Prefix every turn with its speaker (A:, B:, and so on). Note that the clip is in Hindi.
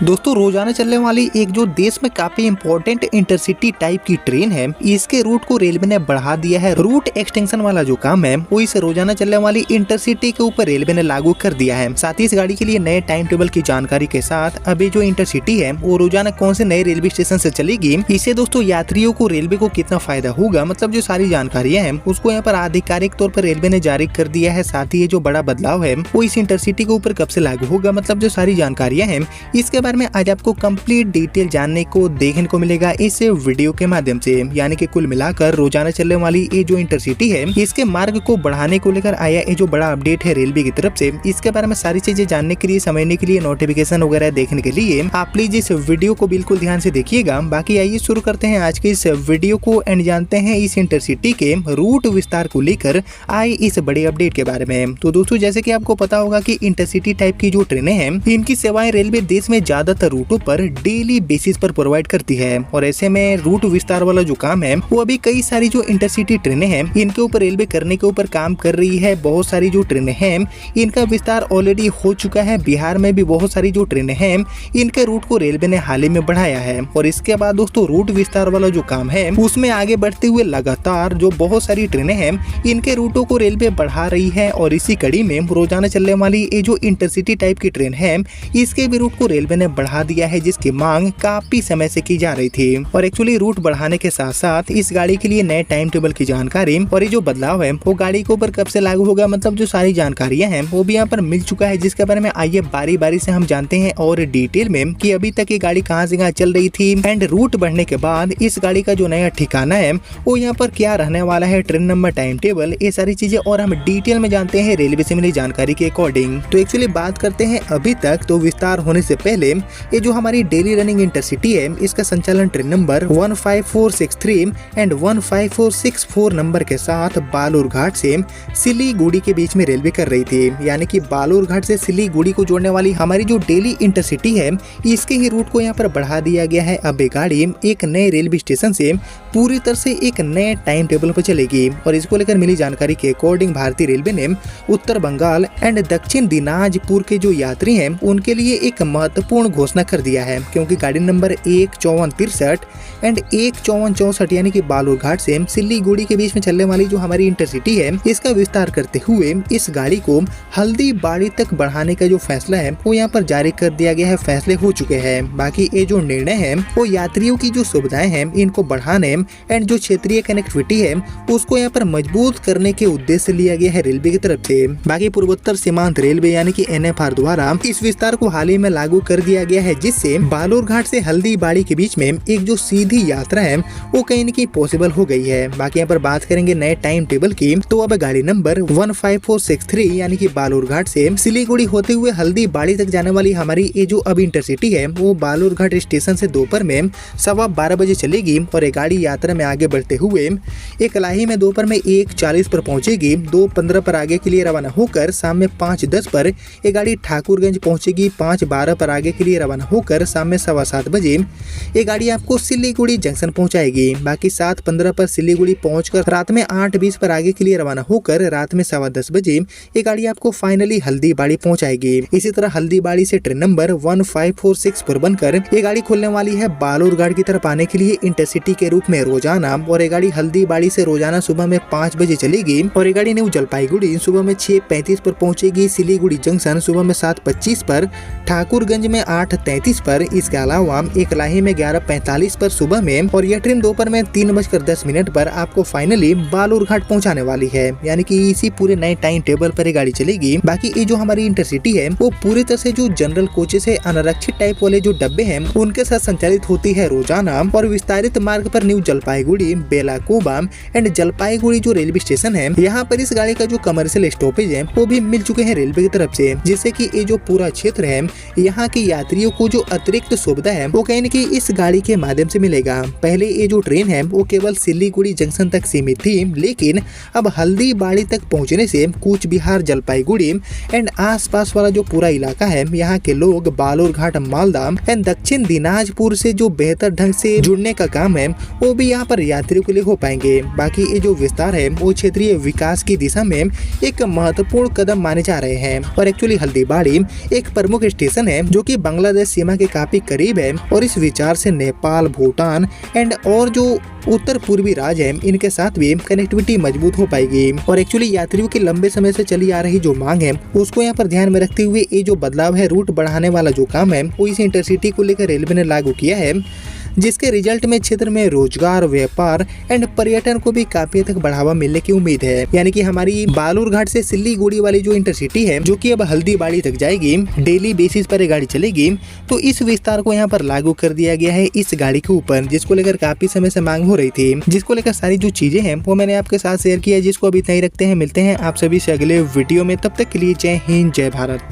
A: दोस्तों रोजाना चलने वाली एक जो देश में काफी इम्पोर्टेंट इंटरसिटी टाइप की ट्रेन है, इसके रूट को रेलवे ने बढ़ा दिया है। रूट एक्सटेंशन वाला जो काम है वो इस रोजाना चलने वाली इंटरसिटी के ऊपर रेलवे ने लागू कर दिया है। साथ ही इस गाड़ी के लिए नए टाइम टेबल की जानकारी के साथ अभी जो इंटरसिटी है वो रोजाना कौन से नए रेलवे स्टेशन से चलेगी, इससे दोस्तों यात्रियों को रेलवे को कितना फायदा होगा, मतलब जो सारी जानकारियां हैं उसको यहाँ पर आधिकारिक तौर पर रेलवे ने जारी कर दिया है। साथ ही ये जो बड़ा बदलाव है वो इस इंटरसिटी के ऊपर कब से लागू होगा, मतलब जो सारी जानकारियां हैं इसके बारे में आज आपको कंप्लीट डिटेल जानने को देखने को मिलेगा इस वीडियो के माध्यम से। यानी कि कुल मिलाकर रोजाना चलने वाली ये जो इंटरसिटी है इसके मार्ग को बढ़ाने को लेकर आया ये जो बड़ा अपडेट है रेलवे की तरफ से, इसके बारे में सारी चीजें जानने के लिए, समझने के लिए, नोटिफिकेशन वगैरह देखने के लिए आप प्लीज इस वीडियो को बिल्कुल ध्यान से देखिएगा। बाकी आइए शुरू करते हैं आज के इस वीडियो को एंड जानते हैं इस इंटरसिटी के रूट विस्तार को लेकर आए इस बड़े अपडेट के बारे में। तो दोस्तों जैसे कि आपको पता होगा कि इंटरसिटी टाइप की जो ट्रेनें हैं इनकी सेवाएं रेलवे देश में ज्यादातर रूटों पर डेली बेसिस पर प्रोवाइड करती है और ऐसे में रूट विस्तार वाला जो काम है वो अभी कई सारी जो इंटरसिटी ट्रेनें हैं इनके ऊपर रेलवे करने के ऊपर काम कर रही है। बहुत सारी जो ट्रेनें हैं इनका विस्तार ऑलरेडी हो चुका है। बिहार में भी बहुत सारी जो ट्रेनें हैं इनके रूट को रेलवे ने हाल ही में बढ़ाया है और इसके बाद दोस्तों रूट विस्तार वाला जो काम है उसमें आगे बढ़ते हुए लगातार जो बहुत सारी ट्रेनें हैं इनके रूटों को रेलवे बढ़ा रही है और इसी कड़ी में रोजाना चलने वाली ये जो इंटरसिटी टाइप की ट्रेन है इसके भी रूट को रेलवे ने बढ़ा दिया है, जिसकी मांग काफी समय से की जा रही थी। और एक्चुअली रूट बढ़ाने के साथ साथ इस गाड़ी के लिए नए टाइम टेबल की जानकारी और ये जो बदलाव है वो गाड़ी के ऊपर कब से लागू होगा, मतलब जो सारी जानकारियां हैं वो भी यहाँ पर मिल चुका है, जिसके बारे में आइए बारी बारी से हम जानते हैं और डिटेल में कि अभी तक ये गाड़ी कहाँ से कहाँ चल रही थी एंड रूट बढ़ने के बाद इस गाड़ी का जो नया ठिकाना है वो यहाँ पर क्या रहने वाला है, ट्रेन नंबर, टाइम टेबल, ये सारी चीजें और हम डिटेल में जानते हैं रेलवे से मिली जानकारी के अकॉर्डिंग। तो एक्चुअली बात करते हैं अभी तक तो विस्तार होने से पहले ये जो हमारी डेली रनिंग इंटरसिटी है इसका संचालन ट्रेन नंबर 15463 एंड 15464 नंबर के साथ बालूर घाट से सिलीगुड़ी के बीच में रेलवे कर रही थी। यानी कि बालूर घाट से सिलीगुड़ी को जोड़ने वाली हमारी जो डेली इंटरसिटी है इसके ही रूट को यहाँ पर बढ़ा दिया गया है। अब ये गाड़ी एक नए रेलवे स्टेशन से पूरी तरह से एक नए टाइम टेबल पर चलेगी और इसको लेकर मिली जानकारी के अकॉर्डिंग भारतीय रेलवे ने उत्तर बंगाल एंड दक्षिण दिनाजपुर के जो यात्री हैं उनके लिए एक महत्वपूर्ण घोषणा कर दिया है, क्योंकि गाड़ी नंबर 1463 एंड 1464 यानी कि बालूर घाट से सिलीगुड़ी के बीच में चलने वाली जो हमारी इंटरसिटी है इसका विस्तार करते हुए इस गाड़ी को हल्दीबाड़ी तक बढ़ाने का जो फैसला है वो यहाँ पर जारी कर दिया गया है। फैसले हो चुके हैं। बाकी ये जो निर्णय है वो यात्रियों की जो सुविधाएं हैं इनको बढ़ाने एंड जो क्षेत्रीय कनेक्टिविटी है उसको यहाँ पर मजबूत करने के उद्देश्य से लिया गया है रेलवे की तरफ से। बाकी पूर्वोत्तर सीमांत रेलवे यानी कि NFR द्वारा इस विस्तार को हाल ही में लागू कर दिया गया है, जिससे बालूर घाट से हल्दीबाड़ी के बीच में एक जो सीधी यात्रा है वो कहीं न कहीं पॉसिबल हो गई है। बाकी यहाँ पर बात करेंगे नए टाइम टेबल की, तो अब गाड़ी नंबर 15463 यानी कि बालूर घाट से सिलीगुड़ी होते हुए हल्दीबाड़ी तक जाने वाली हमारी ये जो अब इंटरसिटी है वो बालूर घाट स्टेशन से दोपहर में 12:15 बजे चलेगी और ये गाड़ी यात्रा में आगे बढ़ते हुए एक लाही में दोपहर में 1:40 पर पहुंचेगी। 2:15 पर आगे के लिए रवाना होकर शाम में 5:10 पर ये गाड़ी ठाकुरगंज पहुंचेगी। 5:12 पर आगे के लिए रवाना होकर शाम में 7:15 बजे ये गाड़ी आपको सिलीगुड़ी जंक्शन पहुंचाएगी। बाकी 7:15 पर सिलीगुड़ी पहुंचकर रात में 8:20 पर आगे के लिए रवाना होकर रात में 10:15 बजे ये गाड़ी आपको फाइनली हल्दीबाड़ी पहुंचाएगी। इसी तरह हल्दीबाड़ी से ट्रेन नंबर 1546 पर बनकर ये गाड़ी खुलने वाली है बालूर घाट की तरफ आने के लिए इंटरसिटी के रूप में रोजाना, और ये गाड़ी हल्दीबाड़ी से रोजाना सुबह में 5 बजे चलेगी और ये गाड़ी न्यू जलपाईगुड़ी सुबह में 6:35 पर पहुंचेगी। सिलीगुड़ी जंक्शन सुबह में 7:25 पर, ठाकुरगंज में 8:33 पर, इसके अलावा एक लाही में 11:45 पर सुबह में, और यह ट्रेन दोपहर में 3:10 पर आपको फाइनली बालूर घाट पहुंचाने वाली है। यानी कि इसी पूरे नए टाइम टेबल पर ये गाड़ी चलेगी। बाकी ये जो हमारी इंटरसिटी है वो पूरी तरह से जो जनरल कोचेस है, अनारक्षित टाइप वाले जो डब्बे हैं उनके साथ संचालित होती है रोजाना, और विस्तारित मार्ग पर न्यू जलपाईगुड़ी, बेलाकोबा एंड जलपाईगुड़ी जो रेलवे स्टेशन है यहाँ पर इस गाड़ी का जो कमर्शियल स्टॉपेज है वो भी मिल चुके हैं रेलवे की तरफ से, जिससे कि ये जो पूरा क्षेत्र है यहाँ के यात्रियों को जो अतिरिक्त सुविधा है वो कहीं न कहीं इस गाड़ी के माध्यम से मिलेगा। पहले ये जो ट्रेन है वो केवल सिलीगुड़ी जंक्शन तक सीमित थी, लेकिन अब हल्दीबाड़ी तक पहुंचने से कूच बिहार, जलपाईगुड़ी एंड आसपास वाला जो पूरा इलाका है यहाँ के लोग बालूर घाट, मालदा एंड दक्षिण दिनाजपुर से जो बेहतर ढंग से जुड़ने का काम है वो भी यहाँ पर यात्रियों के लिए हो पाएंगे। बाकी ये जो विस्तार है वो क्षेत्रीय विकास की दिशा में एक महत्वपूर्ण कदम माने जा रहे हैं और एक्चुअली हल्दीबाड़ी एक प्रमुख स्टेशन है जो कि बांग्लादेश सीमा के काफी करीब है और इस विचार से नेपाल, भूटान एंड और जो उत्तर पूर्वी राज्य है इनके साथ भी कनेक्टिविटी मजबूत हो पाएगी। और एक्चुअली यात्रियों की लंबे समय से चली आ रही जो मांग है उसको यहाँ पर ध्यान में रखते हुए ये जो बदलाव है, रूट बढ़ाने वाला जो काम है वो इस इंटरसिटी को लेकर रेलवे ने लागू किया है, जिसके रिजल्ट में क्षेत्र में रोजगार, व्यापार एंड पर्यटन को भी काफी हद तक बढ़ावा मिलने की उम्मीद है। यानी कि हमारी बालूरघाट से सिल्लीगुड़ी वाली जो इंटरसिटी है, जो कि अब हल्दीबाड़ी तक जाएगी, डेली बेसिस पर ये गाड़ी चलेगी, तो इस विस्तार को यहाँ पर लागू कर दिया गया है इस गाड़ी के ऊपर, जिसको लेकर काफी समय से मांग हो रही थी। जिसको लेकर सारी जो चीजें हैं वो मैंने आपके साथ शेयर किया, जिसको अभी इतना ही रखते हैं। मिलते हैं आप सभी से अगले वीडियो में, तब तक के लिए जय हिंद, जय भारत।